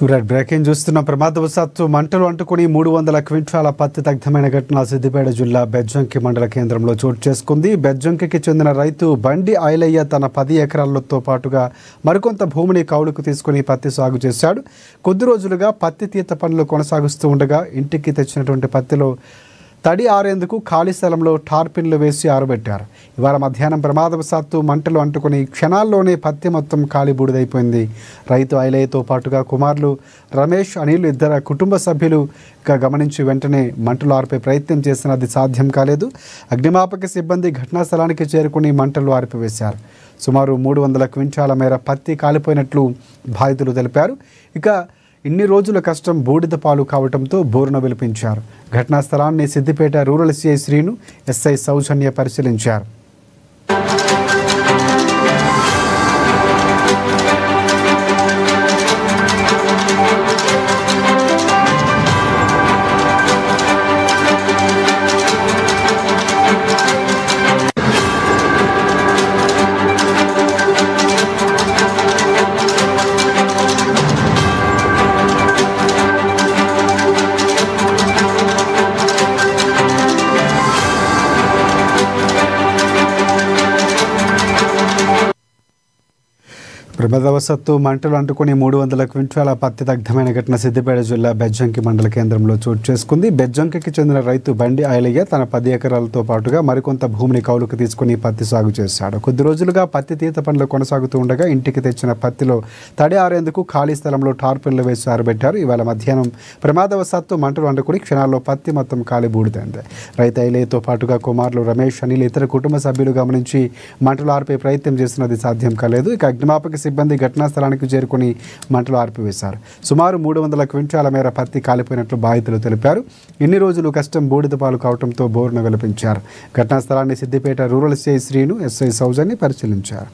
Breaking చూస్తున్న ప్రమాదవశాత్తు మంటలు అంటుకుని 300 క్వింటాల పత్తి దగ్ధమైన ఘటన సిద్దిపేట జిల్లా బెజ్జంకి మండల కేంద్రంలో చోటు చేసుకుంది. బెజ్జంకికి చెందిన రైతు బండి ఐలయ్య తన 10 ఎకరాలతో పాటుగా మరికొంత భూమిని కౌలుకు తీసుకుని పత్తి సాగు చేశాడు. కొద్ది రోజులుగా పత్తి తీత పనులు కొనసాగుతూ ఉండగా ఇంటికి తెచ్చినటువంటి పత్తిలో తడి ఆరేందుకు ఖాళీ స్థలంలో టార్పిన్లు వేసి ఆరబెట్టారు. ఇవాళ మధ్యాహ్నం ప్రమాదవశాత్తు మంటలు అంటుకుని క్షణాల్లోనే పత్తి మొత్తం ఖాళీ బూడిదైపోయింది. రైతు ఐలయ్యతో పాటుగా కుమారులు రమేష్, అనిల్ ఇద్దరు కుటుంబ సభ్యులు గమనించి వెంటనే మంటలు ఆర్పే ప్రయత్నం చేసినా అది సాధ్యం కాలేదు. అగ్నిమాపక సిబ్బంది ఘటనా స్థలానికి చేరుకుని మంటలు ఆర్పివేశారు. సుమారు 300 క్వింటాల మేర పత్తి కాలిపోయినట్లు బాధితులు తెలిపారు. ఇక ఇన్ని రోజుల కష్టం బూడిద పాలు కావడంతో బోరున విలిపించారు. ఘటనా స్థలాన్ని Siddipet rural CI Srinu, SI Soujanya పరిశీలించారు. ప్రమాదవశాత్తు మంటలు అంటుకుని 300 క్వింటాల పత్తి దగ్ధమైన ఘటన సిద్దిపేట జిల్లా బెజ్జంకి మండల కేంద్రంలో చోటు చేసుకుంది. బెజ్జంకికి చెందిన రైతు బండి ఐలయ్య తన 10 ఎకరాలతో పాటుగా మరికొంత భూమిని కౌలుకు తీసుకుని పత్తి సాగు చేశాడు. కొద్ది రోజులుగా పత్తి తీత పనులు కొనసాగుతూ ఉండగా ఇంటికి తెచ్చిన పత్తిలో తడి ఆరేందుకు ఖాళీ స్థలంలో టార్పిన్లు వేసి ఆరబెట్టారు. ఇవాళ మధ్యాహ్నం ప్రమాదవశాత్తు మంటలు అంటుకుని క్షణాల్లో పత్తి మొత్తం ఖాళీ బూడిదైంది. రైతు ఐలయ్యతో పాటుగా కుమారులు రమేష్, అనిల్ ఇతర కుటుంబ సభ్యులు గమనించి మంటలు ఆర్పే ప్రయత్నం చేసినది సాధ్యం కాలేదు. ఇక అగ్నిమాపక సిబ్బంది ఘటనా స్థలానికి చేరుకుని మంటలు ఆర్పివేశారు. సుమారు 300 క్వింటాల మేర పత్తి కాలిపోయినట్లు బాధితులు తెలిపారు. ఇన్ని రోజులు కష్టం బూడిద పాలు కావడంతో బోరున విలపించారు. ఘటనా స్థలాన్ని Siddipet rural CI Srinu, SI Soujanya పరిశీలించారు.